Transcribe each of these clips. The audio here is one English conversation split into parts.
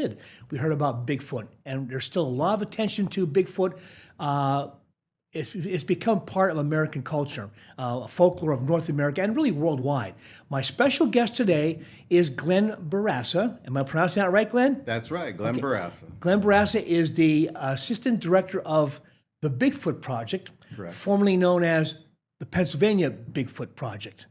kid, we heard about Bigfoot, and there's still a lot of attention to Bigfoot. It's become part of American culture, folklore of North America, and really worldwide. My special guest today is Glenn Barassa. Am I pronouncing that right, Glenn? That's right, Glenn Barassa. Glenn Barassa is the Assistant Director of the Bigfoot Project, Correct. formerly known as the Pennsylvania Bigfoot Project.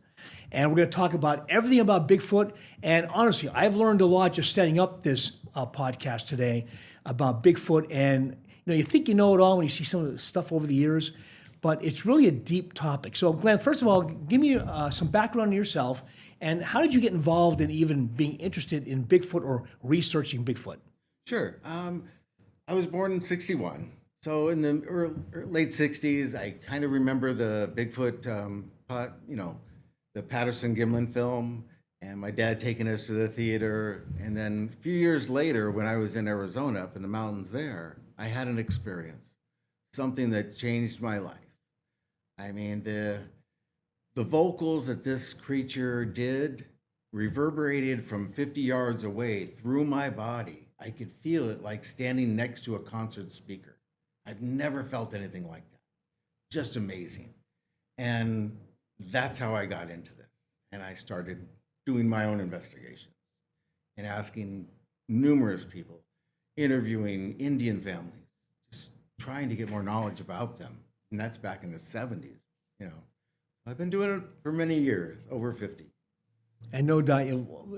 And we're going to talk about everything about Bigfoot. And honestly, I've learned a lot just setting up this podcast today about Bigfoot. And you think you know it all when you see some of the stuff over the years, but it's really a deep topic. So, Glenn, first of all, give me some background on yourself, and how did you get involved in even being interested in Bigfoot or researching Bigfoot? Sure. I was born in '61, so in the late '60s, I kind of remember the Bigfoot, the Patterson-Gimlin film, and my dad taking us to the theater. And then a few years later, when I was in Arizona, up in the mountains there, I had an experience, something that changed my life. I mean, the vocals that this creature did reverberated from 50 yards away through my body. I could feel it like standing next to a concert speaker. I've never felt anything like that. Just amazing. And that's how I got into this. And I started doing my own investigations and asking numerous people, interviewing Indian families, just trying to get more knowledge about them. And that's back in the 70s, I've been doing it for many years, over 50. And no doubt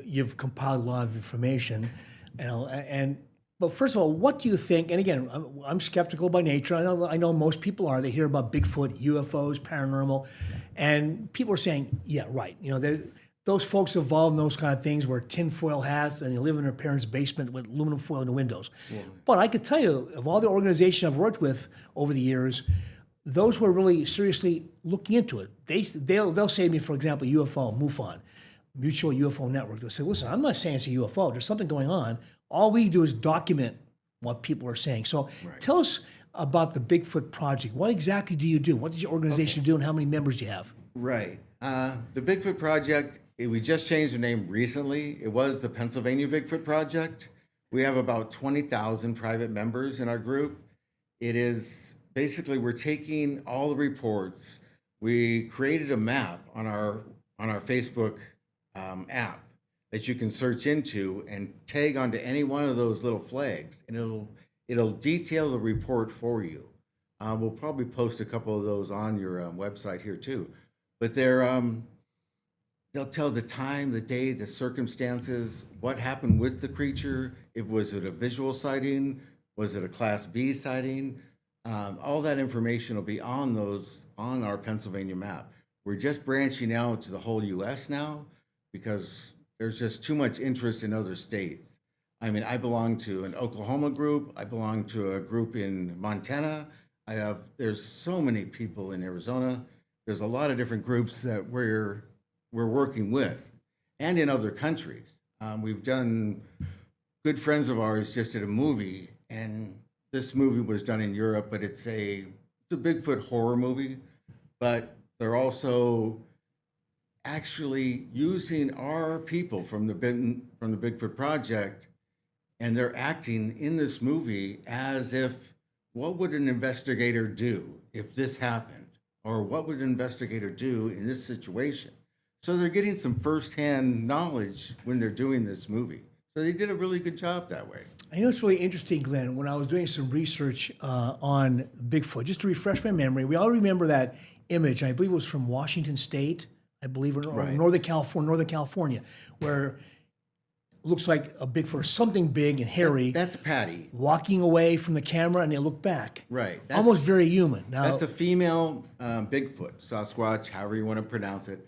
you've compiled a lot of information. But first of all, what do you think? And again, I'm skeptical by nature. I know most people are. They hear about Bigfoot, UFOs, paranormal, and people are saying, yeah, right. Those folks involved in those kind of things wear tinfoil hats and they live in their parents' basement with aluminum foil in the windows. Yeah. But I could tell you, of all the organizations I've worked with over the years, those who are really seriously looking into it, they'll say to me, for example, UFO, MUFON, Mutual UFO Network. They'll say, listen, I'm not saying it's a UFO. There's something going on. All we do is document what people are saying. So Tell us about the Bigfoot Project. What exactly do you do? What does your organization do, and how many members do you have? Right. The Bigfoot Project, we just changed the name recently. It was the Pennsylvania Bigfoot Project. We have about 20,000 private members in our group. It is basically, we're taking all the reports. We created a map on our Facebook app that you can search into and tag onto any one of those little flags, and it'll detail the report for you. We'll probably post a couple of those on your website here too. But they'll tell the time, the day, the circumstances, what happened with the creature. Was it a visual sighting? Was it a Class B sighting? All that information will be on our Pennsylvania map. We're just branching out to the whole U.S. now because there's just too much interest in other states. I mean, I belong to an Oklahoma group. I belong to a group in Montana. There's so many people in Arizona. There's a lot of different groups that we're working with, and in other countries. We've done, good friends of ours just did a movie, and this movie was done in Europe, but it's a Bigfoot horror movie, but they're also actually using our people from the Bigfoot Project, and they're acting in this movie as if, what would an investigator do if this happened? Or what would an investigator do in this situation? So they're getting some firsthand knowledge when they're doing this movie. So they did a really good job that way. I know it's really interesting, Glenn, when I was doing some research on Bigfoot, just to refresh my memory, we all remember that image, I believe it was from Washington State, or Northern California, where it looks like a Bigfoot or something big and hairy. That's Patty. Walking away from the camera, and they look back. Right. Almost very human. Now, that's a female Bigfoot, Sasquatch, however you want to pronounce it.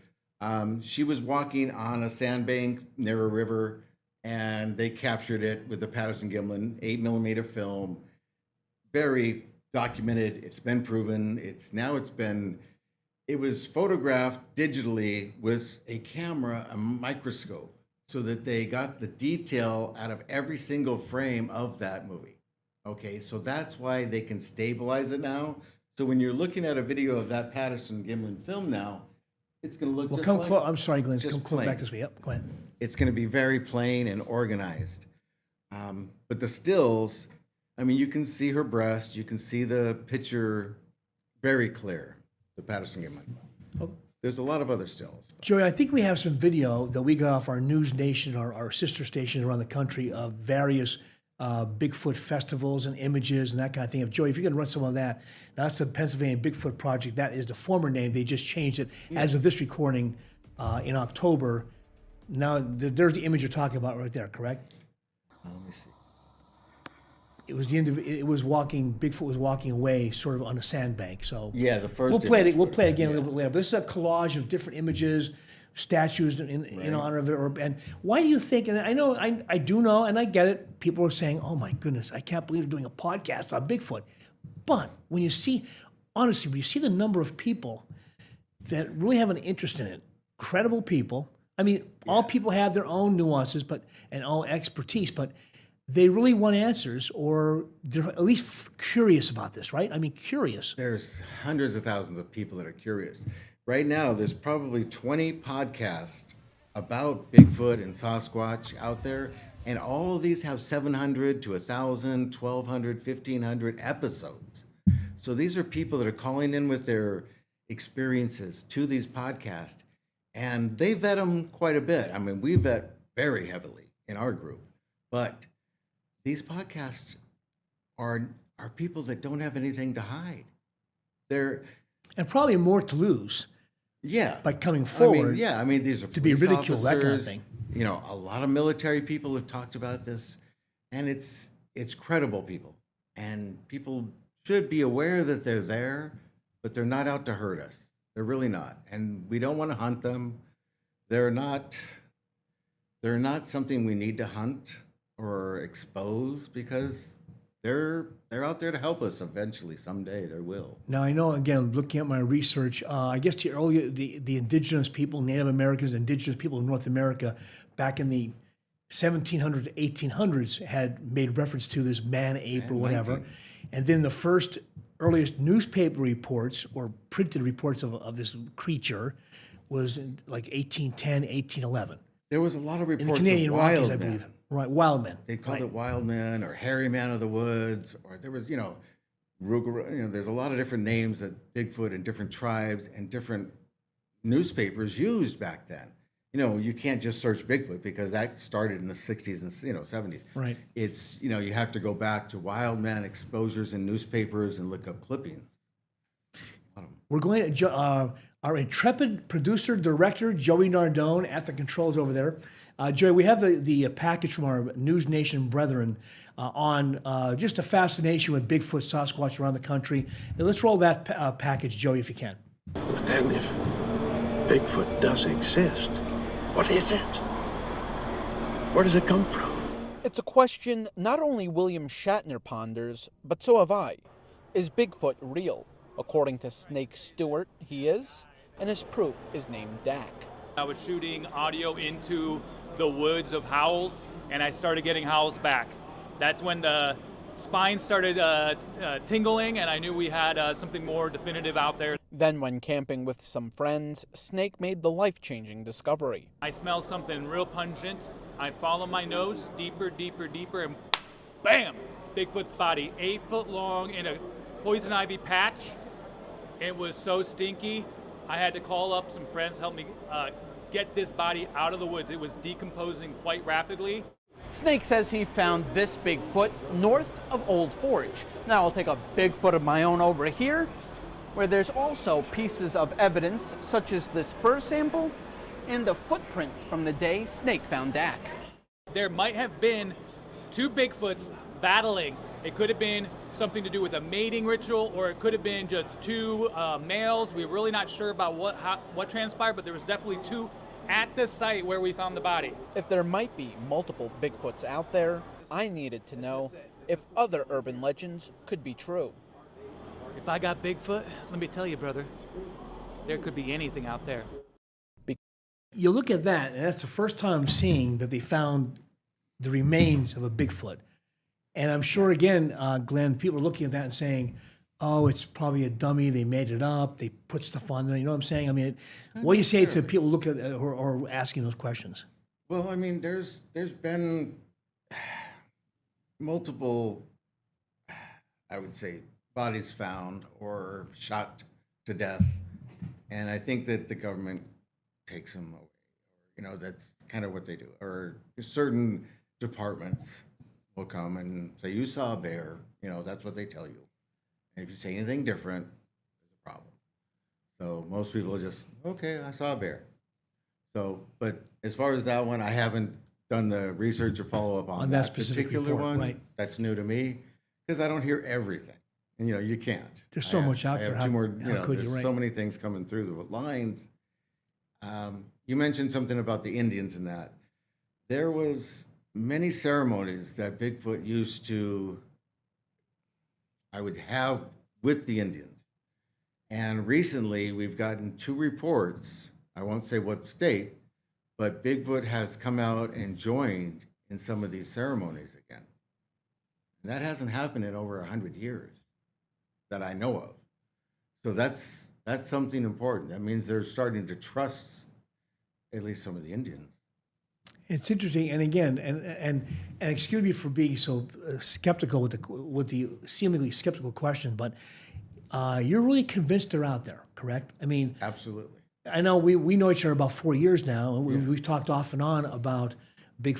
She was walking on a sandbank near a river, and they captured it with the Patterson-Gimlin 8mm film. Very documented. It's been proven. It was photographed digitally with a camera, a microscope, so that they got the detail out of every single frame of that movie. Okay, so that's why they can stabilize it now. So when you're looking at a video of that Patterson-Gimlin film now, it's going to look just like... I'm sorry, Glenn. Come close back this way. Yep, go ahead. It's going to be very plain and organized. But the stills, I mean, you can see her breast, you can see the picture very clear, the Patterson game. There's a lot of other stills. Joey, I think we have some video that we got off our News Nation, our sister stations around the country of various Bigfoot festivals and images and that kind of thing. Joey, if you can run some of that. Now, that's the Pennsylvania Bigfoot Project. That is the former name. They just changed it as of this recording in October. Now, there's the image you're talking about right there, correct? Let me see. It was walking. Bigfoot was walking away, sort of on a sandbank. So Yeah, the first. we'll play it. image We'll was- play it again a yeah. little bit later. But this is a collage of different images, statues in honor of it. And why do you think? And I know, I do know, and I get it. People are saying, "Oh my goodness, I can't believe they're doing a podcast on Bigfoot." But when you see, honestly, when you see the number of people that really have an interest in it, credible people. I mean, all people have their own nuances, and all expertise, but they really want answers, or they're at least curious about this, right? I mean, curious. There's hundreds of thousands of people that are curious. Right now, there's probably 20 podcasts about Bigfoot and Sasquatch out there, and all of these have 700 to 1,000, 1,200, 1,500 episodes. So these are people that are calling in with their experiences to these podcasts, and they vet them quite a bit. I mean, we vet very heavily in our group, but these podcasts are people that don't have anything to hide. They're And probably more to lose by coming I forward. mean, these are to be police ridiculed, that kind of officers. thing. You know, a lot of military people have talked about this, and it's credible people, and people should be aware that they're there, but they're not out to hurt us. They're really not, and we don't want to hunt them. They're not something we need to hunt or expose, because they're out there to help us eventually. Someday they will. Now, I know, again, looking at my research, I guess the indigenous people, Native Americans, indigenous people of North America, back in the 1700s to 1800s, had made reference to this man-ape or whatever. 19. And then the first earliest newspaper reports or printed reports of this creature was in like 1810, 1811. There was a lot of In the reports Canadian of Rockies, wild I believe. men. Right, wild men. They called right. it wild man or hairy man of the woods, or there was, there's a lot of different names that Bigfoot and different tribes and different newspapers used back then. You can't just search Bigfoot, because that started in the 60s and 70s. Right. It's, you have to go back to wild man exposures in newspapers and look up clippings. We're going to, our intrepid producer, director, Joey Nardone, at the controls over there. Joey, we have the package from our News Nation brethren on just a fascination with Bigfoot, Sasquatch around the country. And let's roll that package, Joey, if you can. But then if Bigfoot does exist, what is it? Where does it come from? It's a question not only William Shatner ponders, but so have I. Is Bigfoot real? According to Snake Stewart, he is, and his proof is named Dak. I was shooting audio into the woods of howls, and I started getting howls back. That's when the spine started tingling, and I knew we had something more definitive out there. Then, when camping with some friends, Snake made the life-changing discovery. I smelled something real pungent. I follow my nose deeper, deeper, deeper, and bam! Bigfoot's body, 8 foot long in a poison ivy patch. It was so stinky, I had to call up some friends to help me get this body out of the woods. It was decomposing quite rapidly. Snake says he found this Bigfoot north of Old Forge. Now I'll take a Bigfoot of my own over here, where there's also pieces of evidence such as this fur sample and a footprint from the day Snake found Dak. There might have been 2 Bigfoots battling. It could have been something to do with a mating ritual, or it could have been just 2 males. We're really not sure about what transpired, but there was definitely 2 at the site where we found the body. If there might be multiple Bigfoots out there, I needed to know if other urban legends could be true. If I got Bigfoot, let me tell you, brother, there could be anything out there. You look at that, and that's the first time I'm seeing that they found the remains of a Bigfoot. And I'm sure, again, Glenn, people are looking at that and saying, oh, it's probably a dummy. They made it up. They put stuff on there. You know what I'm saying? I mean, what do you say to people looking at or asking those questions? Well, I mean, there's been multiple, I would say, bodies found or shot to death. And I think that the government takes them away. You know, that's kind of what they do. Or certain departments will come and say, you saw a bear. You know, that's what they tell you. And if you say anything different, there's a problem. So most people just, okay, I saw a bear. So, but as far as that one, I haven't done the research or follow up on that that specific particular report, one. right. That's new to me because I don't hear everything. And, you know, you can't. There's so much out I there. have two more, How could you, there's right? so many things coming through the lines. You mentioned something about the Indians and that. There was many ceremonies that Bigfoot used to, I would have with the Indians. And recently we've gotten 2 reports, I won't say what state, but Bigfoot has come out and joined in some of these ceremonies again. And that hasn't happened in over 100 years that I know of. So that's something important. That means they're starting to trust at least some of the Indians. It's interesting, and again, and excuse me for being so skeptical with the seemingly skeptical question, but you're really convinced they're out there, correct? I mean, Absolutely. I know we know each other about 4 years now, and we've talked off and on about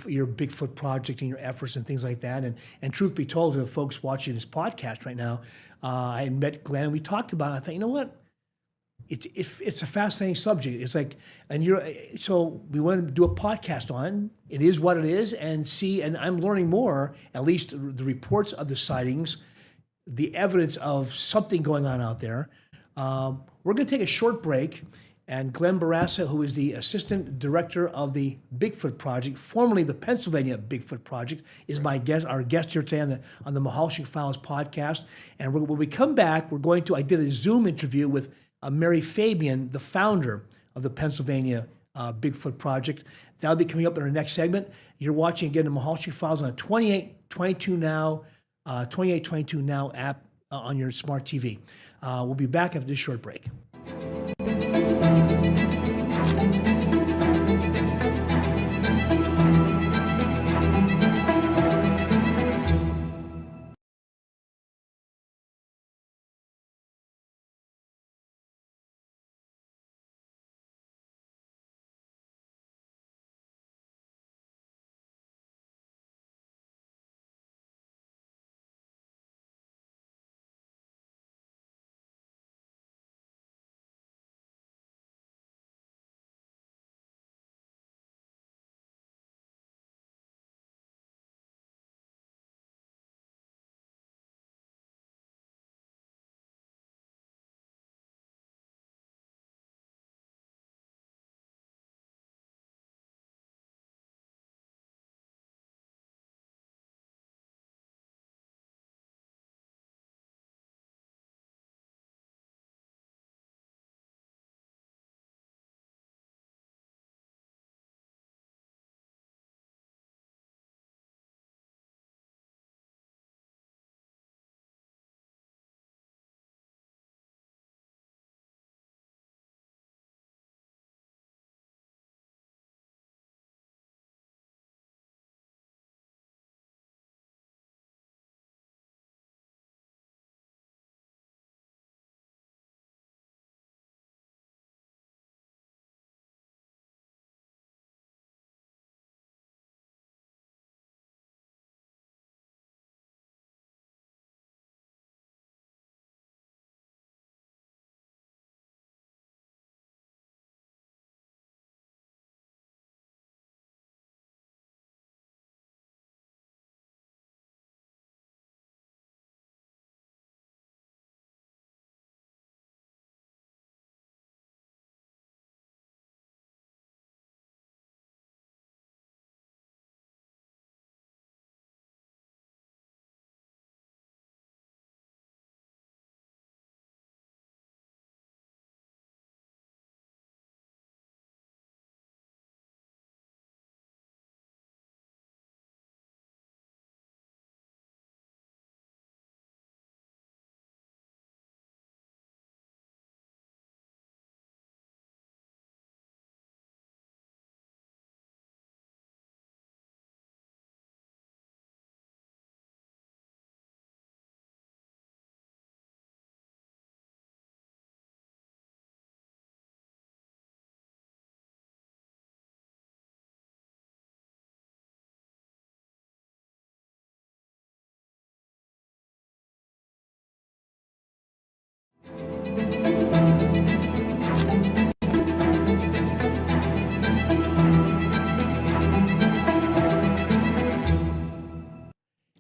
your Bigfoot project and your efforts and things like that. And truth be told, to the folks watching this podcast right now, I had met Glenn and we talked about it. I thought, you know what? It's a fascinating subject. It's like, so we want to do a podcast on it is what it is and see, and I'm learning more, at least the reports of the sightings, the evidence of something going on out there. We're going to take a short break, and Glenn Barassa, who is the assistant director of the Bigfoot Project, formerly the Pennsylvania Bigfoot Project, is our guest here today on the Mehalshick Files podcast. And when we come back, I did a Zoom interview with Mary Fabian, the founder of the Pennsylvania Bigfoot Project. That'll be coming up in our next segment. You're watching again the Mehalshick Files on a 2822 Now app on your smart TV. We'll be back after this short break.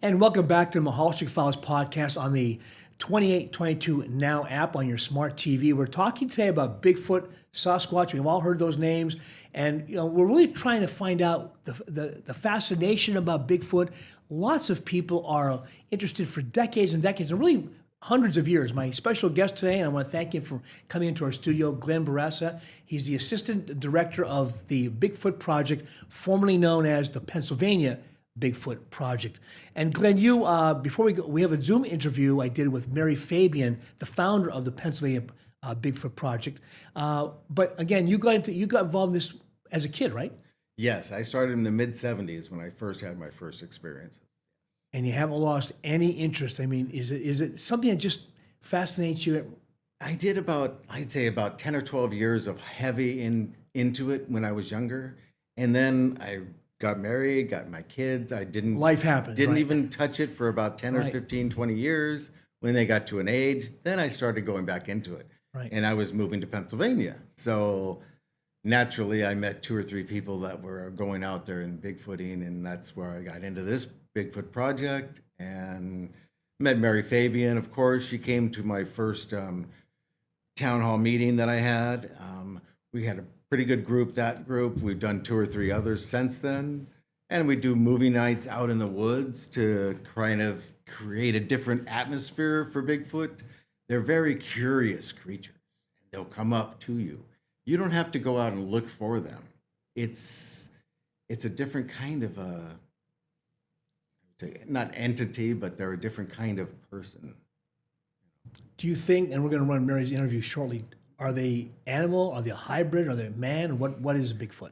And welcome back to Mehalshick Files podcast on the 2822 Now app on your smart TV. We're talking today about Bigfoot, Sasquatch. We've all heard those names, and we're really trying to find out the fascination about Bigfoot. Lots of people are interested for decades and decades, and really hundreds of years. My special guest today, and I want to thank him for coming into our studio, Glenn Barassa. He's the assistant director of the Bigfoot Project, formerly known as the Pennsylvania Bigfoot Project. And Glenn, you before we go, we have a Zoom interview I did with Mary Fabian, the founder of the Pennsylvania Bigfoot Project. But again, you got involved in this as a kid, right? Yes, I started in the mid '70s when I first had my first experiences. And you haven't lost any interest. I mean, is it something that just fascinates you? I did I'd say about 10 or 12 years of heavy into it when I was younger, and then I got married, got my kids. I didn't Life happens. Didn't right? even touch it for about 10 or Right. 15, 20 years. When they got to an age, then I started going back into it. Right. And I was moving to Pennsylvania. So naturally I met 2 or 3 people that were going out there and Bigfooting, and that's where I got into this Bigfoot project and met Mary Fabian, of course. She came to my first town hall meeting that I had. We had a pretty good group, that group. We've done 2 or 3 others since then. And we do movie nights out in the woods to kind of create a different atmosphere for Bigfoot. They're very curious creatures. They'll come up to you. You don't have to go out and look for them. It's a different kind of not entity, but they're a different kind of person. Do you think, and we're going to run Mary's interview shortly, are they animal? Are they a hybrid? Are they man? What is a Bigfoot?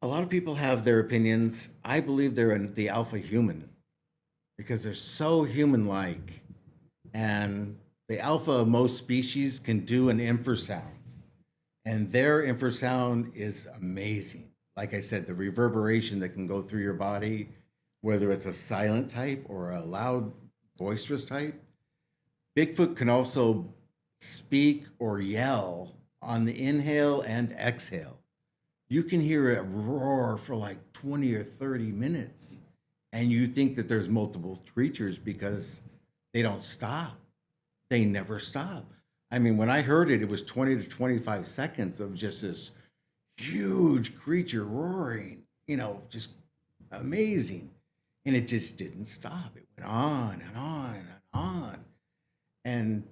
A lot of people have their opinions. I believe they're the alpha human because they're so human-like. And the alpha of most species can do an infrasound. And their infrasound is amazing. Like I said, the reverberation that can go through your body, whether it's a silent type or a loud, boisterous type. Bigfoot can also speak or yell on the inhale and exhale. You can hear it roar for like 20 or 30 minutes, and you think that there's multiple creatures because they don't stop. They never stop. I mean, when I heard it, it was 20 to 25 seconds of just this huge creature roaring, just amazing. And it just didn't stop. It went on and on and on. And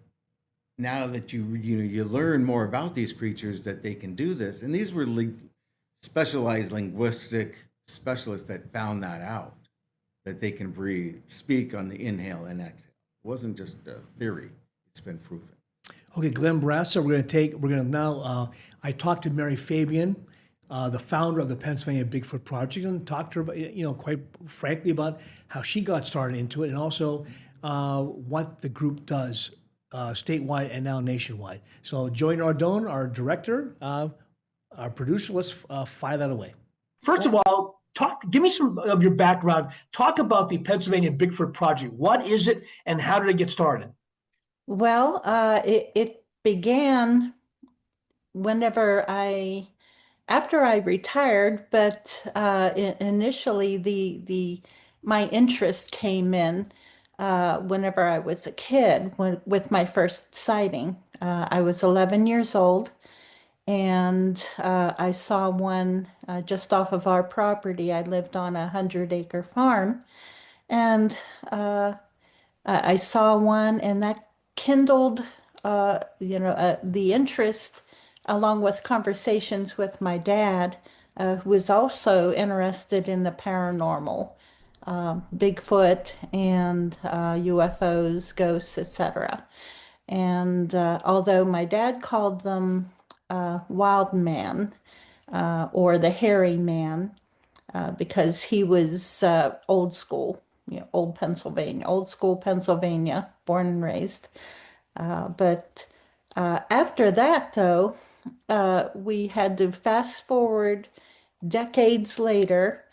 now that you learn more about these creatures, that they can do this, and these were specialized linguistic specialists that found that out, that they can speak on the inhale and exhale. It wasn't just a theory; it's been proven. Okay, Glenn Barassa, we're going to now. I talked to Mary Fabian, the founder of the Pennsylvania Bigfoot Project, and talked to her about, quite frankly, about how she got started into it, and also what the group does statewide and now nationwide. So Joey Nardone, our director, our producer, let's fire that away. First of all, give me some of your background. Talk about the Pennsylvania Bigfoot Project. What is it, and how did it get started? Well, it began after I retired, but initially my interest came in whenever I was a kid with my first sighting. I was 11 years old, and I saw one just off of our property. I lived on a 100-acre farm, and I saw one, and that kindled, the interest, along with conversations with my dad, who was also interested in the paranormal, Bigfoot and UFOs, ghosts, etc. And although my dad called them wild man or the hairy man, because he was old school, old school Pennsylvania, born and raised. But after that, though, we had to fast forward decades later,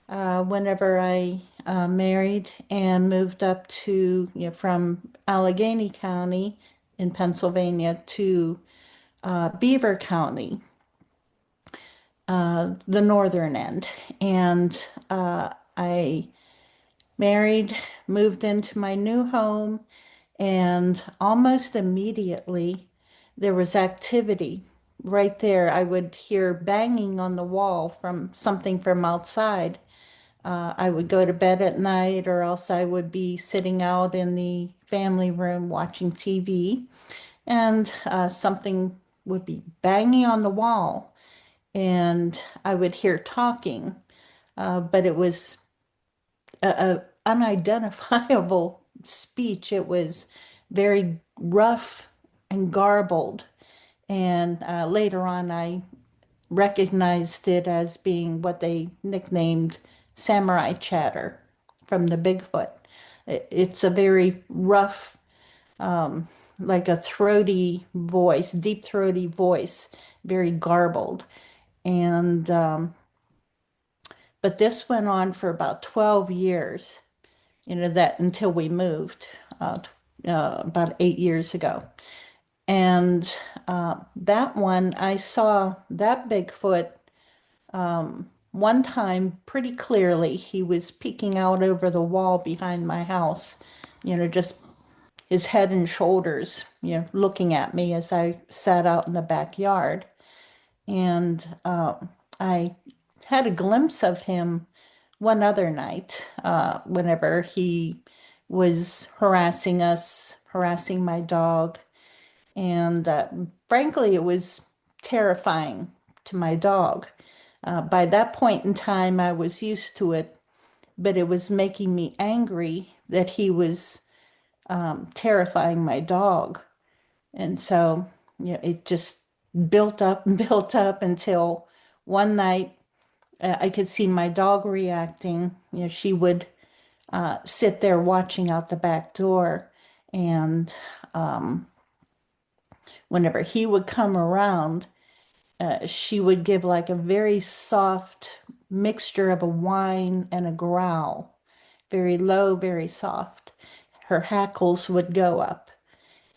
whenever I married and moved up to, from Allegheny County in Pennsylvania to Beaver County, the northern end. And I married, moved into my new home, and almost immediately there was activity right there. I would hear banging on the wall from something from outside. I would go to bed at night, or else I would be sitting out in the family room watching TV, and something would be banging on the wall, and I would hear talking, but it was a unidentifiable speech. It was very rough and garbled. And later on, I recognized it as being what they nicknamed samurai chatter from the Bigfoot. It's a very rough, like a throaty voice, deep throaty voice, very garbled. And but this went on for about 12 years, that until we moved about 8 years ago. And that one, I saw that Bigfoot one time pretty clearly. He was peeking out over the wall behind my house, just his head and shoulders, looking at me as I sat out in the backyard. And I had a glimpse of him one other night, whenever he was harassing us, harassing my dog. And frankly, it was terrifying to my dog. By that point in time, I was used to it, but it was making me angry that he was terrifying my dog. And so, it just built up and built up until one night I could see my dog reacting. She would sit there watching out the back door. And whenever he would come around, she would give like a very soft mixture of a whine and a growl, very low, very soft. Her hackles would go up,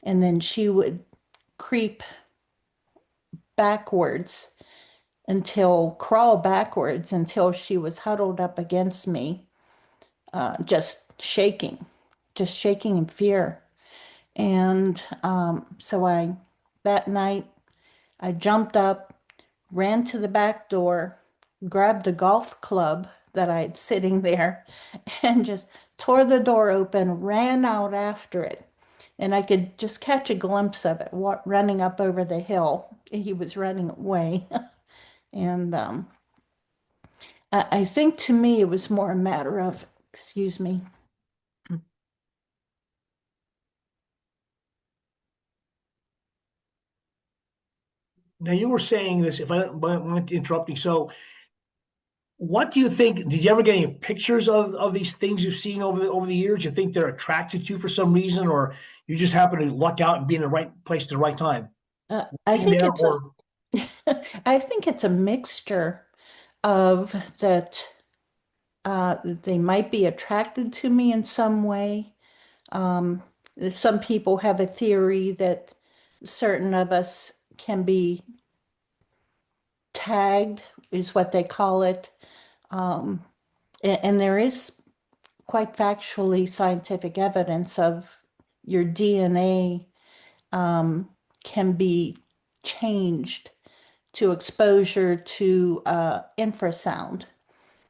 and then she would creep backwards crawl backwards until she was huddled up against me, just shaking in fear. And so that night, I jumped up, ran to the back door, grabbed a golf club that I had sitting there, and just tore the door open, ran out after it. And I could just catch a glimpse of it running up over the hill. He was running away. And I think to me it was more a matter of, excuse me. Now you were saying this, if I don't mind interrupting. So what do you think? Did you ever get any pictures of these things you've seen over the years? You think they're attracted to you for some reason, or you just happen to luck out and be in the right place at the right time? I Being think there it's a or I think it's a mixture of that they might be attracted to me in some way. Um, some people have a theory that certain of us can be tagged, is what they call it. Um, and there is quite factually scientific evidence of your DNA can be changed to exposure to infrasound,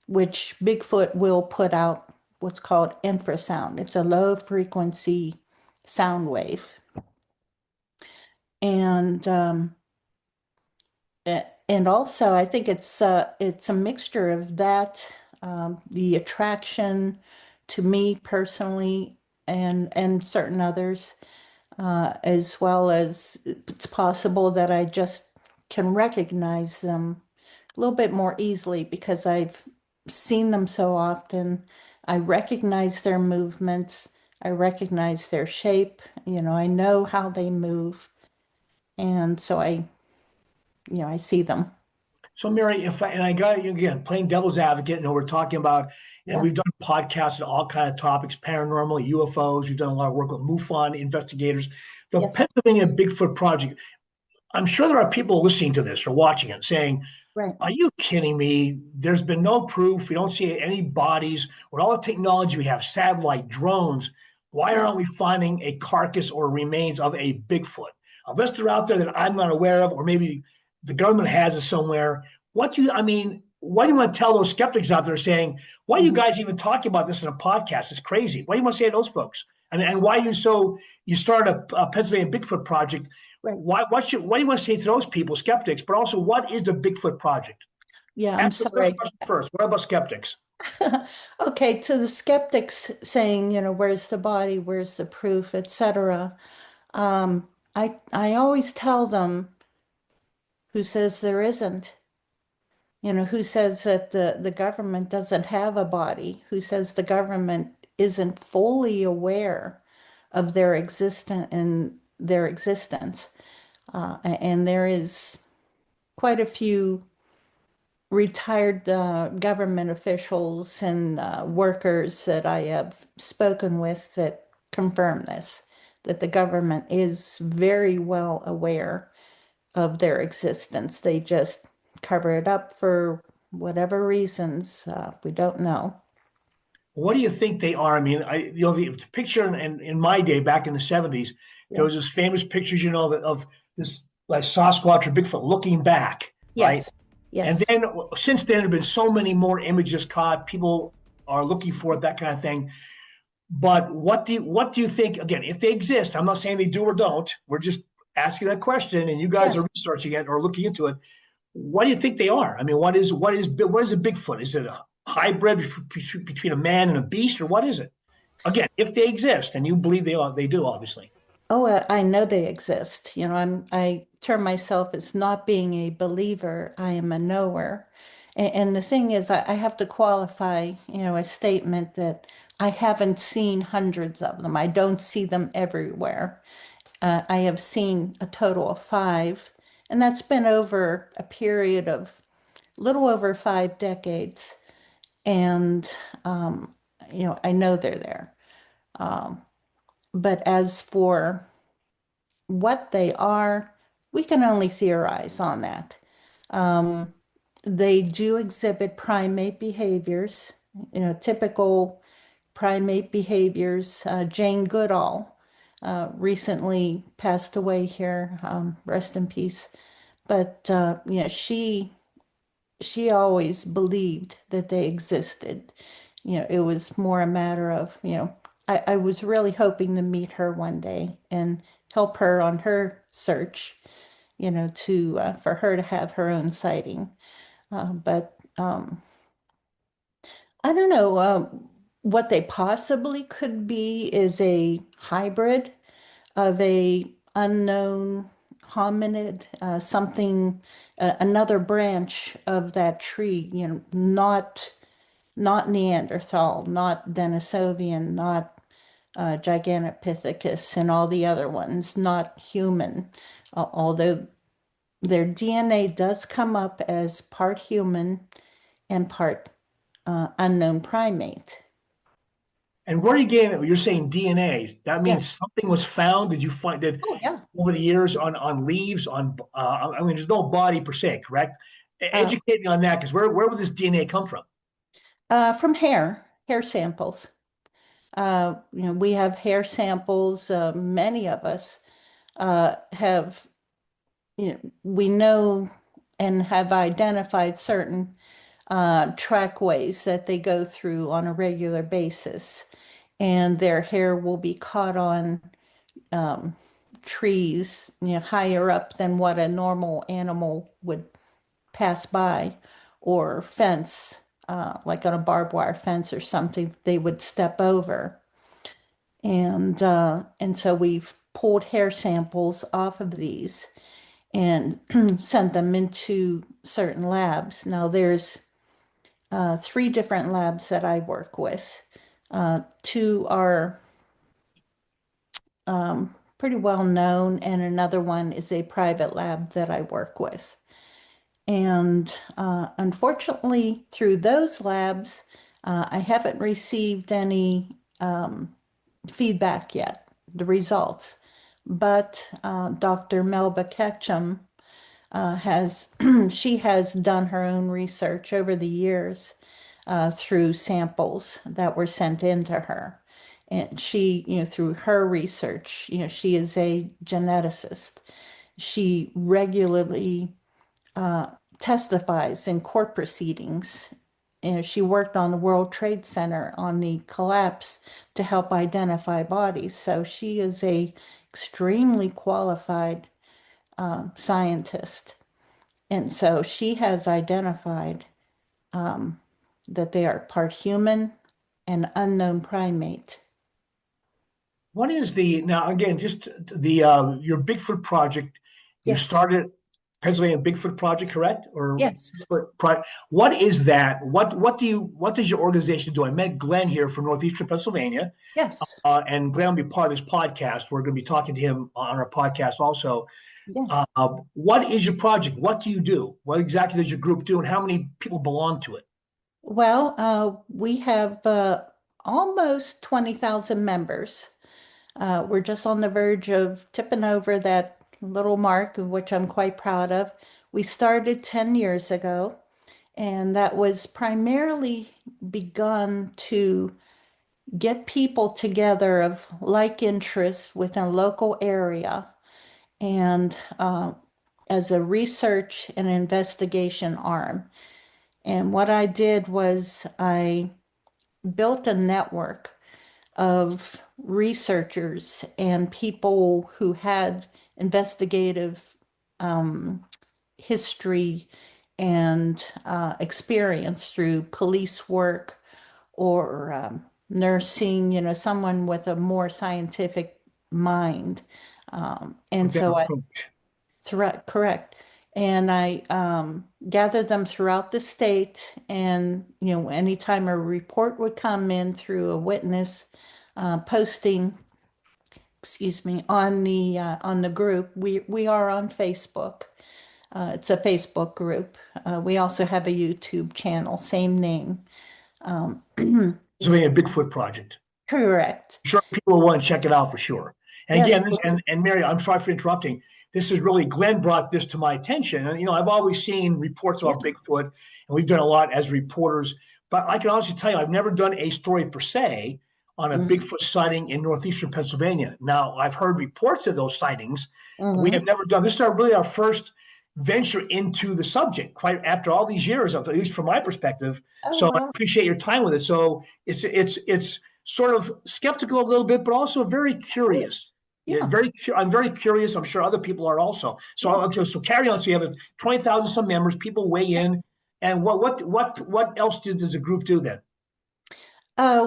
which Bigfoot will put out what's called infrasound. It's a low frequency sound wave. And and also I think it's a mixture of that, the attraction to me personally, and certain others, as well as it's possible that I just can recognize them a little bit more easily because I've seen them so often. I recognize their movements. I recognize their shape. I know how they move. And so I see them. So Mary, if I, and I got you again playing devil's advocate, and we're talking about, and Yeah. we've done podcasts on all kind of topics, paranormal, UFOs. We've done a lot of work with MUFON investigators. The Yes. Pennsylvania Bigfoot Project. I'm sure there are people listening to this or watching it saying, Right. "Are you kidding me? There's been no proof. We don't see any bodies. With all the technology we have, satellite, drones, why Yeah. aren't we finding a carcass or remains of a Bigfoot? Unless they're out there that I'm not aware of, or maybe the government has it somewhere. I mean, why do you want to tell those skeptics out there saying, why are you Mhm. guys even talking about this in a podcast? It's crazy. What do you want to say to those folks? And why you started a Pennsylvania Bigfoot Project? Right. What do you want to say to those people, skeptics? But also, what is the Bigfoot Project? Yeah, I'm Ask the first sorry. question first. What about skeptics? Okay, to the skeptics saying, where's the body, where's the proof, etc. I always tell them, who says there isn't? Who says that the government doesn't have a body? Who says the government isn't fully aware of their existence? And there is quite a few retired government officials and workers that I have spoken with that confirm this, that the government is very well aware of their existence. They just cover it up for whatever reasons. We don't know. What do you think they are? I mean, the picture in my day back in the 70s, there Yeah. was this famous pictures, of this like Sasquatch or Bigfoot looking back, right? Yes. And Yes. then since then, there have been so many more images caught. People are looking for it, that kind of thing. But what do you think? Again, if they exist, I'm not saying they do or don't. We're just asking that question, and you guys Yes. are researching it or looking into it. What do you think they are? I mean, what is a Bigfoot? Is it a hybrid between a man and a beast, or what is it? Again, if they exist, and you believe they do, obviously. Oh, I know they exist. I term myself as not being a believer. I am a knower. And the thing is, I have to qualify, a statement that I haven't seen hundreds of them. I don't see them everywhere. I have seen a total of five, and that's been over a period of little over 5 decades. And, I know they're there. But as for what they are, we can only theorize on that. They do exhibit primate behaviors, typical primate behaviors. Jane Goodall recently passed away here, rest in peace. But she always believed that they existed. It was more a matter of, I was really hoping to meet her one day and help her on her search, to for her to have her own sighting. But I don't know. What they possibly could be is a hybrid of a unknown hominid, something, another branch of that tree, not Neanderthal, not Denisovian, not Gigantopithecus, and all the other ones, not human, although their DNA does come up as part human and part unknown primate. And where are you getting it? You're saying DNA. That means Yes. something was found. Did you find that Oh, yeah. over the years on leaves? I mean, there's no body per se, correct? Uh, Educate me on that, because where would this DNA come from? from hair samples. We have hair samples. Many of us have, we know and have identified certain trackways that they go through on a regular basis, and their hair will be caught on trees, higher up than what a normal animal would pass by, or fence, like on a barbed wire fence or something, they would step over. And so we've pulled hair samples off of these and sent them into certain labs. Now there's three different labs that I work with. Two are pretty well known, and another one is a private lab that I work with. And unfortunately, through those labs, I haven't received any feedback yet, the results. But Dr. Melba Ketchum has she has done her own research over the years through samples that were sent in to her. And she, through her research, she is a geneticist. She regularly testifies in court proceedings. She worked on the World Trade Center on the collapse to help identify bodies. So she is a extremely qualified scientist. And so she has identified that they are part human and unknown primate. What is the now again? Just the your Bigfoot project. You Yes. started Pennsylvania Bigfoot project, correct? Or Yes. what is that? What does your organization do? I met Glenn here from Northeastern Pennsylvania, Yes. and Glenn will be part of this podcast. We're going to be talking to him on our podcast also. Yeah. What is your project? What do you do? What exactly does your group do, and how many people belong to it? Well, we have almost 20,000 members. We're just on the verge of tipping over that little mark, of which I'm quite proud of. We started 10 years ago, and that was primarily begun to get people together of like interests within a local area and as a research and investigation arm. And what I did was I built a network of researchers and people who had investigative history and experience through police work or nursing, someone with a more scientific mind. And With that so I approach. correct. And I gathered them throughout the state. And, anytime a report would come in through a witness posting, excuse me, on the group, we are on Facebook. It's a Facebook group. We also have a YouTube channel, same name. Pennsylvania Bigfoot project. Correct. Sure, people will want to check it out for sure. And Yes, again, please. and Mary, I'm sorry for interrupting. This is really Glenn brought this to my attention. And I've always seen reports Yeah. about Bigfoot, and we've done a lot as reporters. But I can honestly tell you, I've never done a story per se on a Mhm. Bigfoot sighting in northeastern Pennsylvania. Now, I've heard reports of those sightings. We have Mhm. never done this. Is really our first venture into the subject, quite after all these years, at least from my perspective. Oh, So I well, appreciate your time with it. So it's sort of skeptical a little bit, but also very curious. Yeah, yeah, I'm very curious. I'm sure other people are also. So yeah. okay, so carry on. So you have 20,000 some members. People weigh in, and what else does the group do then?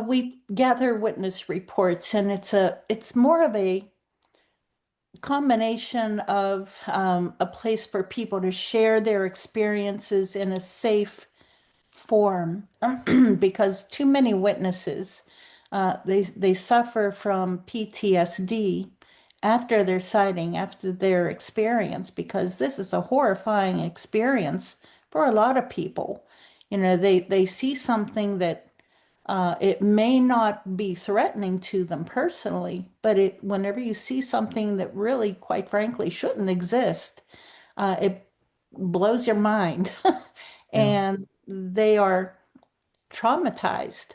We gather witness reports, and it's more of a combination of a place for people to share their experiences in a safe form, because too many witnesses they suffer from PTSD after their sighting, after their experience, because this is a horrifying experience for a lot of people. They see something that it may not be threatening to them personally, but whenever you see something that really, quite frankly, shouldn't exist, it blows your mind. Yeah. And they are traumatized.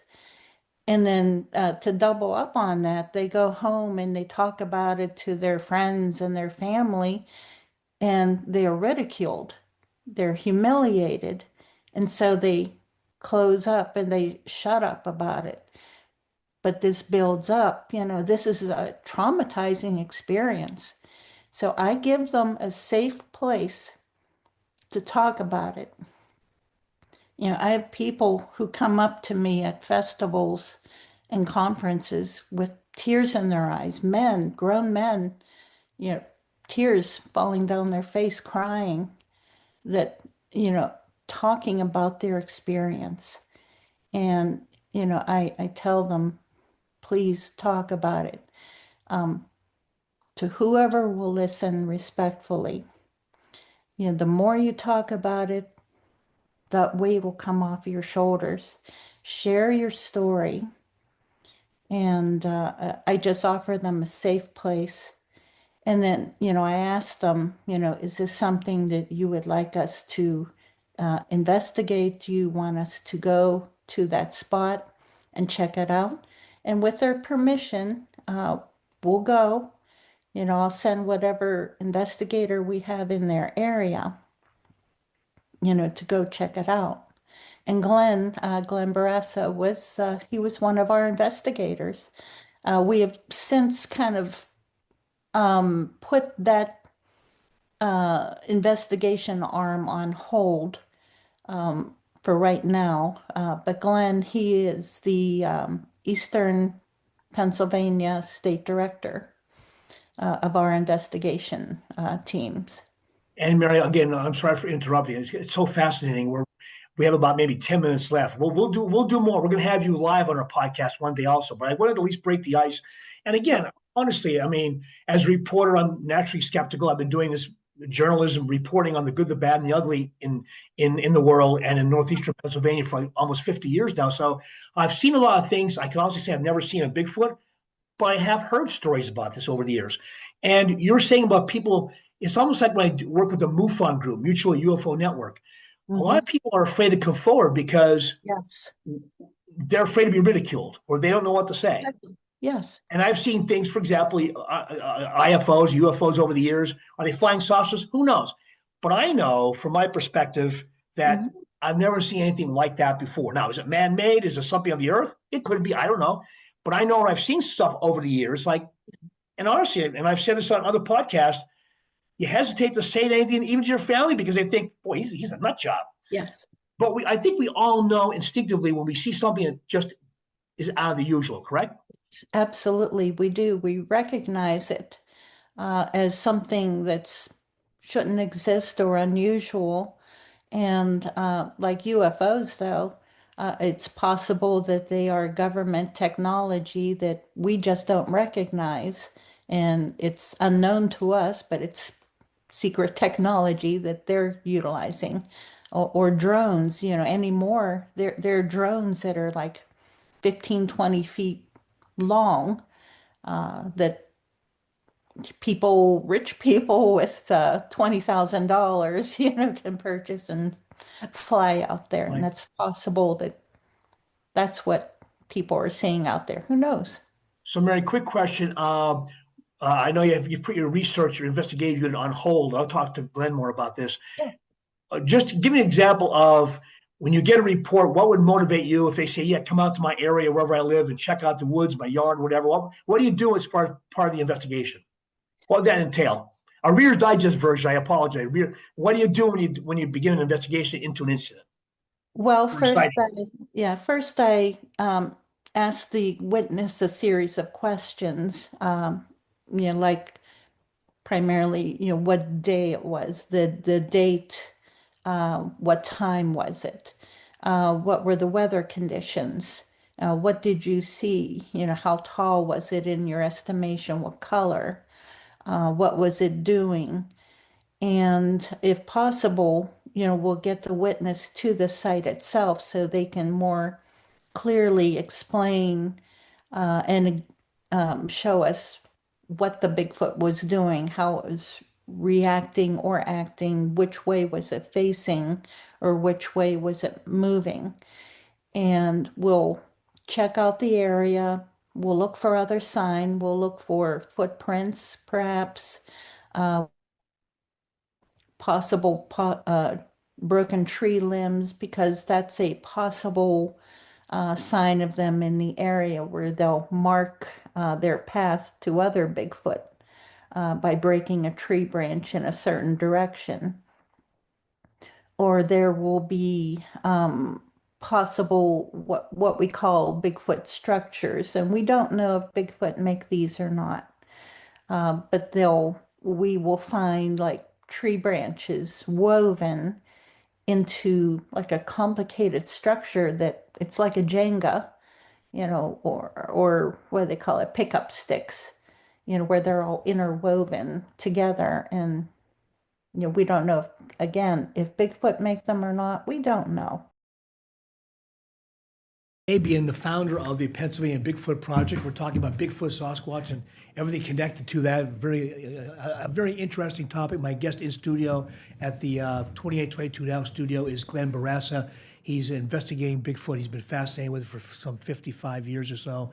And then to double up on that, they go home and they talk about it to their friends and their family, and they are ridiculed. They're humiliated. And so they close up and they shut up about it. But this builds up. This is a traumatizing experience. So I give them a safe place to talk about it. I have people who come up to me at festivals and conferences with tears in their eyes, men, grown men, you know, tears falling down their face, crying, that, talking about their experience. And, I tell them, please talk about it to whoever will listen respectfully. The more you talk about it, the weight will come off your shoulders. Share your story. And I just offer them a safe place. And then, I ask them, is this something that you would like us to investigate? Do you want us to go to that spot and check it out? And with their permission, we'll go. I'll send whatever investigator we have in their area, to go check it out. And Glenn Barassa he was one of our investigators. We have since kind of put that investigation arm on hold for right now. But Glenn, he is the Eastern Pennsylvania State Director of our investigation teams. And Mary, again, I'm sorry for interrupting. It's so fascinating. We have about maybe 10 minutes left. We'll do more. We're going to have you live on our podcast one day also. But I wanted to at least break the ice. And again, honestly, I mean, as a reporter, I'm naturally skeptical. I've been doing this journalism, reporting on the good, the bad, and the ugly in the world and in northeastern Pennsylvania for almost 50 years now. So I've seen a lot of things. I can honestly say I've never seen a Bigfoot, but I have heard stories about this over the years. And you're saying about people, it's almost like when I work with the MUFON group, Mutual UFO Network. A lot of people are afraid to come forward because Yes. they're afraid to be ridiculed or they don't know what to say. Yes. And I've seen things, for example, IFOs, UFOs over the years. Are they flying saucers? Who knows? But I know from my perspective that I've never seen anything like that before. Now, is it man-made? Is it something of the earth? It could be. I don't know. But I know I've seen stuff over the years, like, and honestly, and I've said this on other podcasts, you hesitate to say anything even to your family because they think, boy, he's a nut job. Yes. But I think we all know instinctively when we see something that just is out of the usual, correct? Absolutely, we do. We recognize it as something that shouldn't exist or unusual. And like UFOs, though, it's possible that they are government technology that we just don't recognize. And it's unknown to us, but it's secret technology that they're utilizing. Or drones, anymore. They're drones that are like 15, 20 feet long that rich people with $20,000, can purchase and fly out there. Right. And that's possible that's what people are seeing out there. Who knows? So, Mary, quick question. I know you put your research, your investigative unit on hold. I'll talk to Glenn more about this. Yeah. Just give me an example of when you get a report, what would motivate you if they say, yeah, come out to my area, wherever I live, and check out the woods, my yard, whatever. What do you do as part of the investigation? What would that entail? A Reader's Digest version, I apologize. What do you do when you begin an investigation into an incident? Well, Or exciting? first I asked the witness a series of questions, like primarily, what day it was, the date, what time was it, what were the weather conditions, what did you see, how tall was it in your estimation, what color, what was it doing, and if possible, we'll get the witness to the site itself so they can more clearly explain and show us what the Bigfoot was doing, how it was reacting or acting, which way was it facing, or which way was it moving. And we'll check out the area. We'll look for other sign. We'll look for footprints, perhaps, possible broken tree limbs, because that's a possible sign of them in the area where they'll mark their path to other Bigfoot by breaking a tree branch in a certain direction. Or there will be possible what we call Bigfoot structures, and we don't know if Bigfoot make these or not. But we will find like tree branches woven into like a complicated structure that it's like a Jenga, or what do they call it, pickup sticks, where they're all interwoven together. And We don't know if Bigfoot makes them or not. We don't know. Being the founder of the Pennsylvania Bigfoot Project. We're talking about Bigfoot, Sasquatch, and everything connected to that. A very interesting topic. My guest in studio at the 2822 Now studio is Glenn Barassa. He's investigating Bigfoot. He's been fascinated with it for some 55 years or so.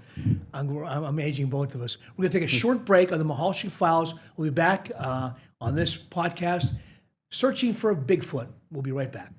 I'm aging both of us. We're going to take a short break on the Mehalshick Files. We'll be back on this podcast, Searching for Bigfoot. We'll be right back.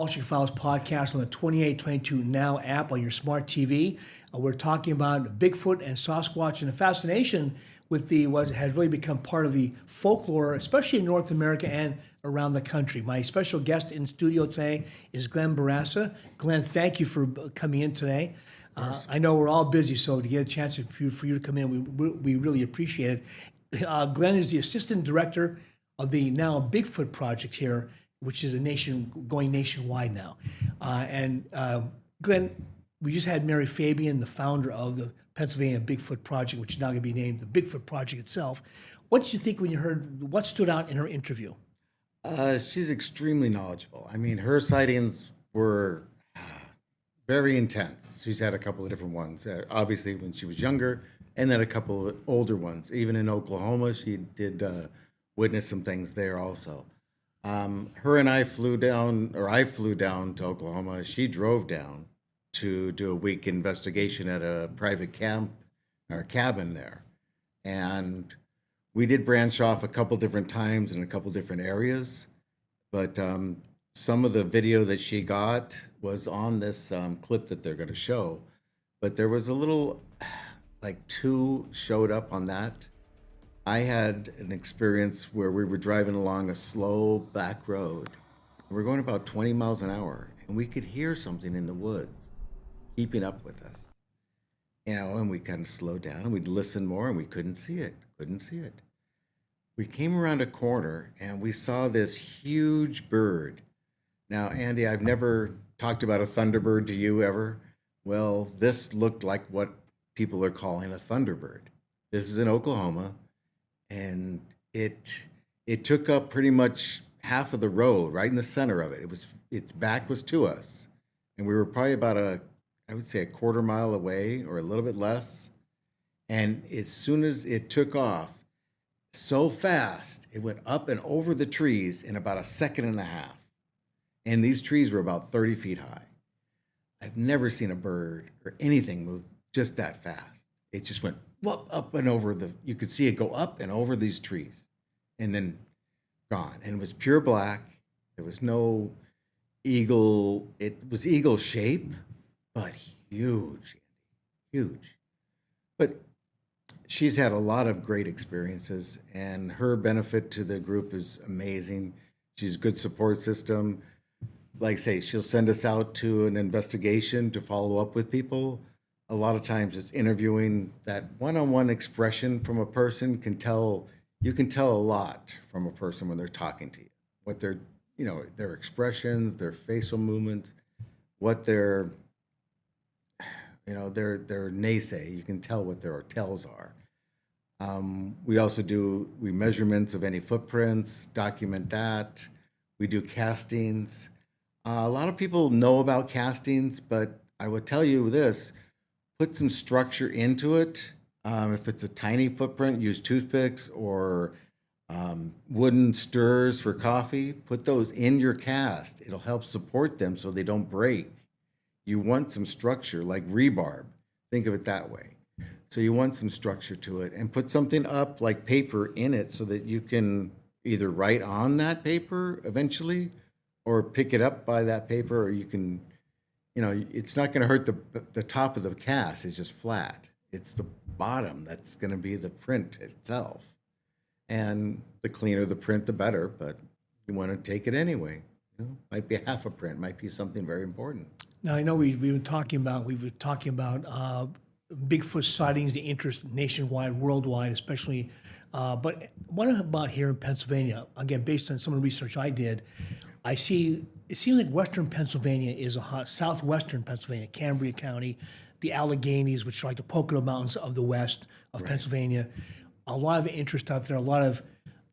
Mehalshick Files podcast on the 2822 Now app on your smart TV. We're talking about Bigfoot and Sasquatch and the fascination with what has really become part of the folklore, especially in North America and around the country. My special guest in studio today is Glenn Barassa. Glenn, thank you for coming in today. I know we're all busy, so to get a chance for you to come in, we really appreciate it. Glenn is the assistant director of the now Bigfoot project here, which is going nationwide now. Glenn, we just had Mary Fabian, the founder of the Pennsylvania Bigfoot Project, which is now going to be named the Bigfoot Project itself. What did you think when you heard what stood out in her interview? She's extremely knowledgeable. I mean, her sightings were very intense. She's had a couple of different ones, obviously when she was younger, and then a couple of older ones. Even in Oklahoma, she did witness some things there also. Her and I flew down, or I flew down to Oklahoma. She drove down to do a week investigation at a private camp or cabin there. And we did branch off a couple different times in a couple different areas, but some of the video that she got was on this clip that they're going to show. But there was a little, like 2 showed up on that. I had an experience where we were driving along a slow back road. We're going about 20 miles an hour, and we could hear something in the woods. keeping up with us. And we kind of slowed down and we'd listen more and we couldn't see it. We came around a corner and we saw this huge bird. Now, Andy, I've never talked about a thunderbird to you ever. Well, this looked like what people are calling a thunderbird. This is in Oklahoma, and it took up pretty much half of the road, right in the center of it. Its back was to us, and we were probably about I would say a quarter mile away or a little bit less. And as soon as it took off, so fast, it went up and over the trees in about a second and a half. And these trees were about 30 feet high. I've never seen a bird or anything move just that fast. It just went up and over you could see it go up and over these trees and then gone. And it was pure black. There was no eagle. It was eagle shape, but huge. But she's had a lot of great experiences, and her benefit to the group is amazing. She's a good support system. Like I say, she'll send us out to an investigation to follow up with people. A lot of times it's interviewing. That one-on-one expression from a person you can tell a lot from a person when they're talking to you. What their expressions, their facial movements, what their naysay. You can tell what their tells are. We also do measurements of any footprints, document that. We do castings. A lot of people know about castings, but I would tell you this, put some structure into it. If it's a tiny footprint, use toothpicks or wooden stirrers for coffee. Put those in your cast. It'll help support them so they don't break. You want some structure, like rebarb. Think of it that way. So you want some structure to it, and put something up like paper in it so that you can either write on that paper eventually or pick it up by that paper, or you can, it's not going to hurt the top of the cast. It's just flat. It's the bottom that's going to be the print itself. And the cleaner the print, the better, but you want to take it anyway. Might be half a print, might be something very important. Now, I know we've been talking about Bigfoot sightings, the interest nationwide, worldwide, especially. But what about here in Pennsylvania? Again, based on some of the research I did, it seems like Western Pennsylvania is southwestern Pennsylvania, Cambria County, the Alleghenies, which are like the Pocono Mountains of the west of Pennsylvania. A lot of interest out there, a lot of,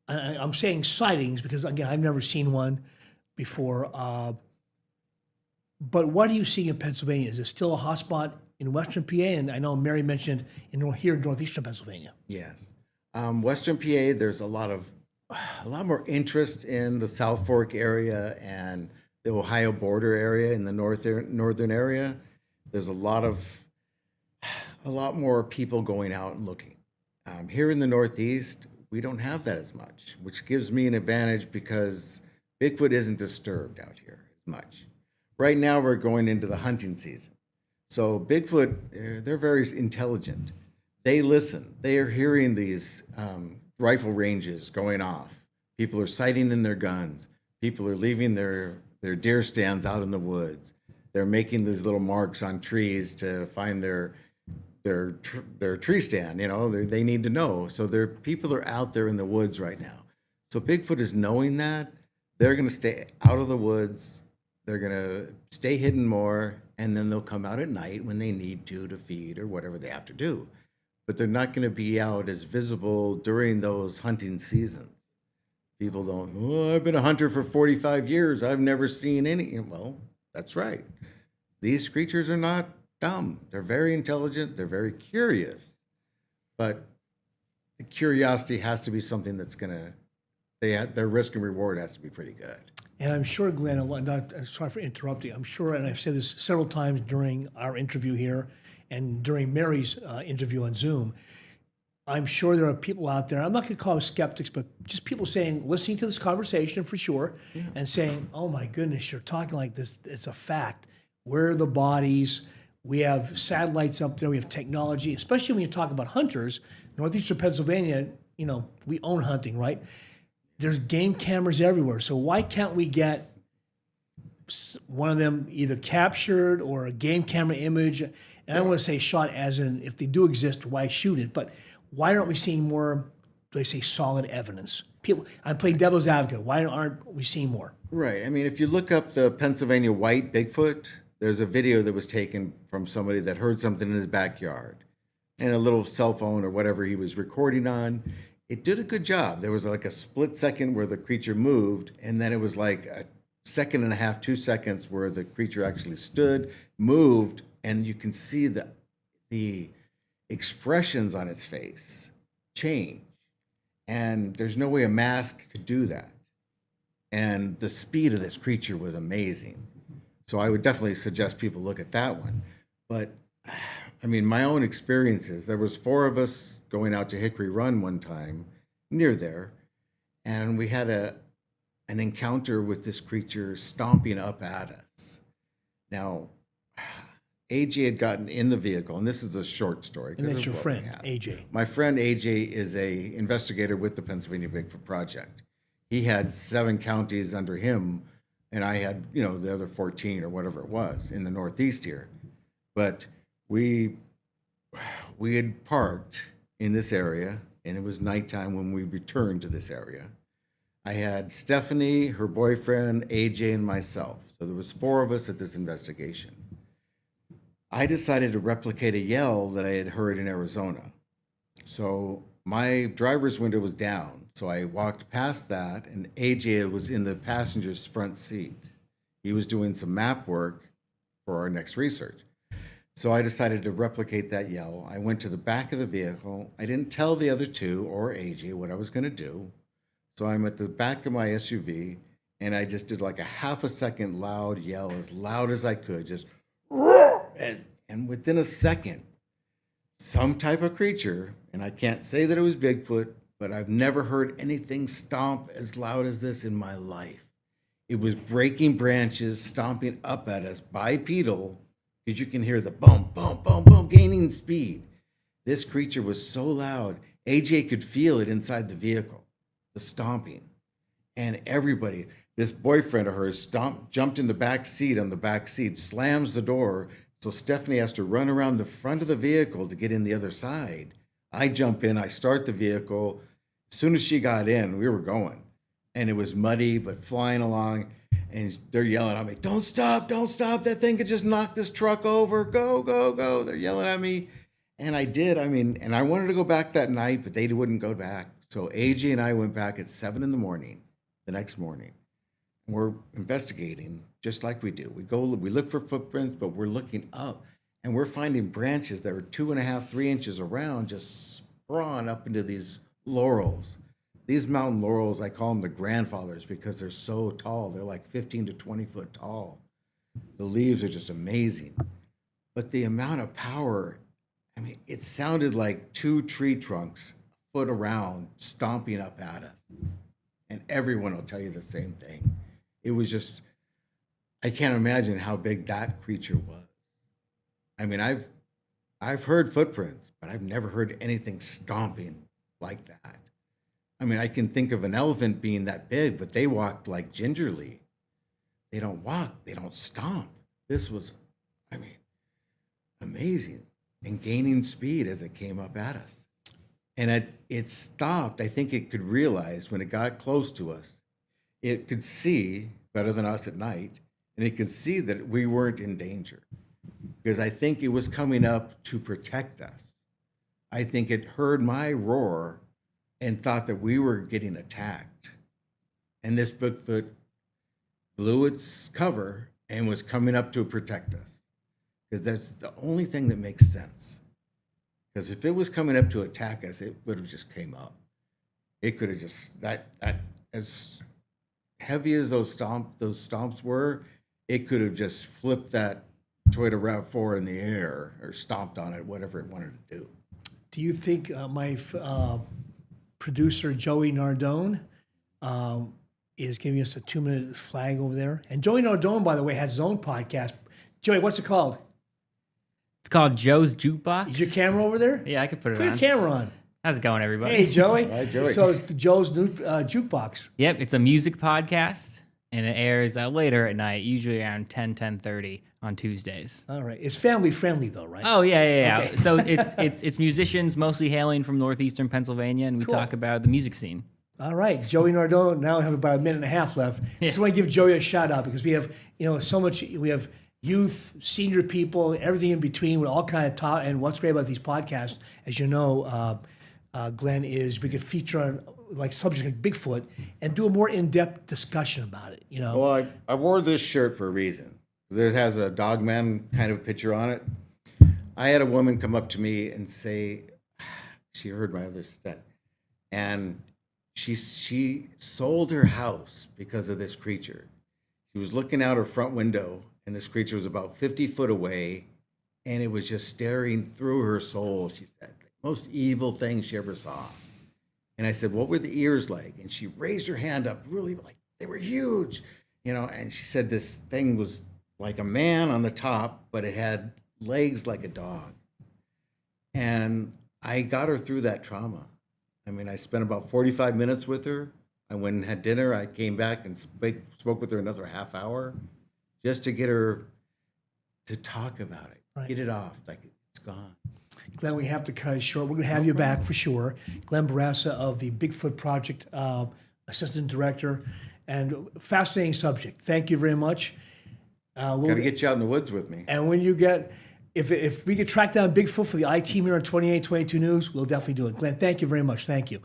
I'm saying sightings because, again, I've never seen one before. But what do you see in Pennsylvania? Is it still a hotspot in Western PA? And I know Mary mentioned here in northeastern Pennsylvania. Yes. Western PA, there's a lot more interest in the South Fork area and the Ohio border area in the northern area. There's a lot more people going out and looking. Here in the Northeast, we don't have that as much, which gives me an advantage because Bigfoot isn't disturbed out here as much. Right now, we're going into the hunting season. So Bigfoot, they're very intelligent. They listen. They are hearing these rifle ranges going off. People are sighting in their guns. People are leaving their deer stands out in the woods. They're making these little marks on trees to find their tree stand. They need to know. So people are out there in the woods right now. So Bigfoot is knowing that. They're going to stay out of the woods. They're going to stay hidden more, and then they'll come out at night when they need to feed or whatever they have to do. But they're not going to be out as visible during those hunting seasons. People I've been a hunter for 45 years. I've never seen any. Well, that's right. These creatures are not dumb. They're very intelligent. They're very curious. But the curiosity has to be something that's their risk and reward has to be pretty good. And I'm sure, Glenn, sorry for interrupting, I'm sure, and I've said this several times during our interview here and during Mary's interview on Zoom, I'm sure there are people out there, I'm not going to call them skeptics, but just people listening to this conversation for sure, and saying, oh my goodness, you're talking like this, it's a fact. Where are the bodies? We have satellites up there, we have technology, especially when you talk about hunters. Northeastern Pennsylvania, we own hunting, right? There's game cameras everywhere. So why can't we get one of them either captured or a game camera image, and I don't want to say shot as in if they do exist, why shoot it? But why aren't we seeing more, do I say solid evidence? People, I'm playing devil's advocate. Why aren't we seeing more? Right. I mean, if you look up the Pennsylvania white Bigfoot, there's a video that was taken from somebody that heard something in his backyard and a little cell phone or whatever he was recording on. It did a good job. There was like a split second where the creature moved, and then it was like a second and a half, 2 seconds where the creature actually stood, moved, and you can see the expressions on its face change. And there's no way a mask could do that. And the speed of this creature was amazing. So I would definitely suggest people look at that one. But I mean, my own experiences, there was 4 of us going out to Hickory Run one time near there, and we had an encounter with this creature stomping up at us. Now, AJ had gotten in the vehicle, and this is a short story. And that's your friend, AJ. My friend AJ is a investigator with the Pennsylvania Bigfoot Project. He had 7 counties under him, and I had, the other 14 or whatever it was in the Northeast here. But we had parked in this area, and it was nighttime when we returned to this area. I had Stephanie, her boyfriend, AJ, and myself. So there was 4 of us at this investigation. I decided to replicate a yell that I had heard in Arizona. So my driver's window was down. So I walked past that, and AJ was in the passenger's front seat. He was doing some map work for our next research. So I decided to replicate that yell. I went to the back of the vehicle. I didn't tell the other 2 or AJ what I was going to do. So I'm at the back of my SUV, and I just did like a half a second loud yell, as loud as I could, just roar. And within a second, some type of creature, and I can't say that it was Bigfoot, but I've never heard anything stomp as loud as this in my life. It was breaking branches, stomping up at us, bipedal, because you can hear the bump, bump, bump, bump, gaining speed. This creature was so loud, AJ could feel it inside the vehicle, the stomping. And everybody, this boyfriend of hers jumped in the back seat on the back seat, slams the door, so Stephanie has to run around the front of the vehicle to get in the other side. I jump in, I start the vehicle. As soon as she got in, we were going. And it was muddy, but flying along. And they're yelling at me, don't stop, that thing could just knock this truck over, go, go, go. They're yelling at me. And I did, and I wanted to go back that night, but they wouldn't go back. So AJ and I went back at 7 in the morning, the next morning. And we're investigating just like we do. We look for footprints, but we're looking up, and we're finding branches that are 2.5, 3 inches around, just sprawn up into these laurels. These mountain laurels, I call them the grandfathers because they're so tall. They're like 15 to 20 foot tall. The leaves are just amazing. But the amount of power, it sounded like 2 tree trunks a foot around stomping up at us. And everyone will tell you the same thing. It was just, I can't imagine how big that creature was. I've heard footprints, but I've never heard anything stomping like that. I can think of an elephant being that big, but they walked like gingerly. They don't walk, they don't stomp. This was, amazing, and gaining speed as it came up at us. And it stopped. I think it could realize when it got close to us, it could see better than us at night, and it could see that we weren't in danger. Because I think it was coming up to protect us. I think it heard my roar and thought that we were getting attacked. And this Bigfoot blew its cover and was coming up to protect us. Because that's the only thing that makes sense. Because if it was coming up to attack us, it would have just came up. It could have just, that as heavy as those stomps were, it could have just flipped that Toyota RAV4 in the air or stomped on it, whatever it wanted to do. Do you think my producer, Joey Nardone, is giving us a 2-minute flag over there? And Joey Nardone, by the way, has his own podcast. Joey, what's it called? It's called Joe's Jukebox. Is your camera over there? Yeah, I could put it Put on. your camera on. How's it going, everybody? Hey, Joey. Hi, Joey. So it's Joe's new jukebox. Yep, it's a music podcast, and it airs later at night, usually around 10:30 on Tuesdays. All right. It's family friendly though, right? Oh yeah. Okay. So it's musicians mostly hailing from northeastern Pennsylvania, and we Cool. talk about the music scene. All right, Joey Nardone. Now we have about a minute and a half left. Just want to give Joey a shout out because we have, so much. We have youth, senior people, everything in between. With all kind of talk. And what's great about these podcasts, as you know, Glenn, is we could feature on like subjects like Bigfoot and do a more in-depth discussion about it. Well, I wore this shirt for a reason. It has a Dogman kind of picture on it. I had a woman come up to me and say she heard my other set, and she sold her house because of this creature. She was looking out her front window, and this creature was about 50 foot away, and it was just staring through her soul. She said, the most evil thing she ever saw. And I said, what were the ears like? And she raised her hand up, really like they were huge, and she said this thing was like a man on the top, but it had legs like a dog. And I got her through that trauma. I mean, I spent about 45 minutes with her. I went and had dinner. I came back and spoke with her another half hour just to get her to talk about it, Right. get it off, like it's gone. Glenn, we have to cut it short. We're going to have you back for sure. Glenn Barassa of the Bigfoot Project, Assistant Director, and fascinating subject. Thank you very much. Got to get you out in the woods with me. And when you get, if we could track down Bigfoot for the I-Team here on 2822 News, we'll definitely do it. Glenn, thank you very much. Thank you.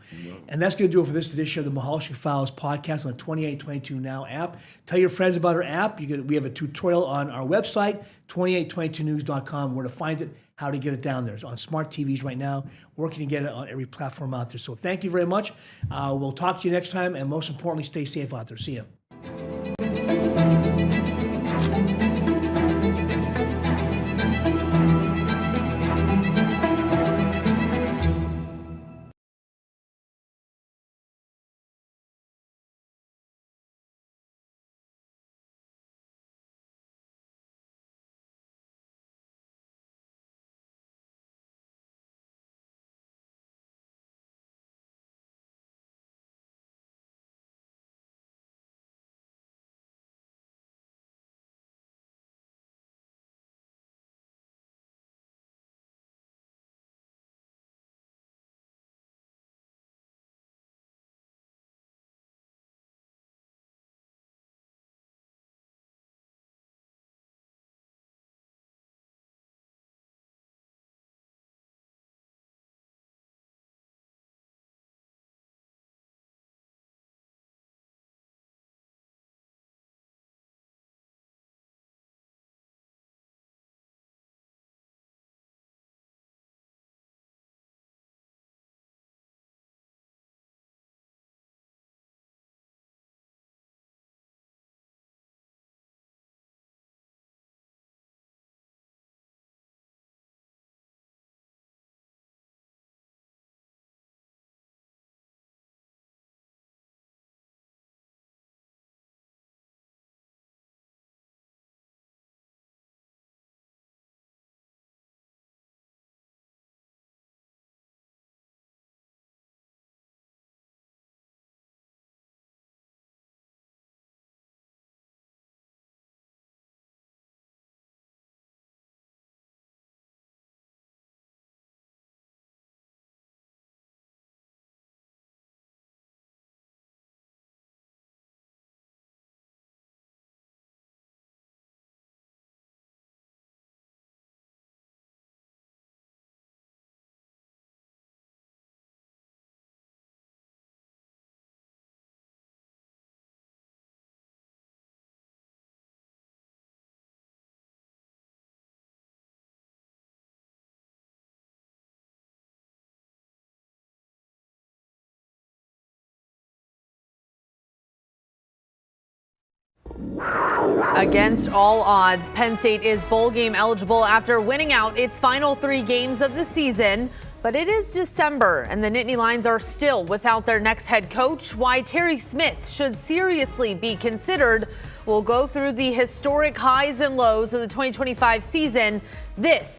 And that's going to do it for this edition of the Mehalshick Files podcast on the 2822 Now app. Tell your friends about our app. We have a tutorial on our website, 2822news.com, where to find it, how to get it down there. It's on smart TVs right now, working to get it on every platform out there. So thank you very much. We'll talk to you next time, and most importantly, stay safe out there. See you. Against all odds, Penn State is bowl game eligible after winning out its final 3 games of the season. But it is December, and the Nittany Lions are still without their next head coach. Why Terry Smith should seriously be considered. We'll go through the historic highs and lows of the 2025 season. This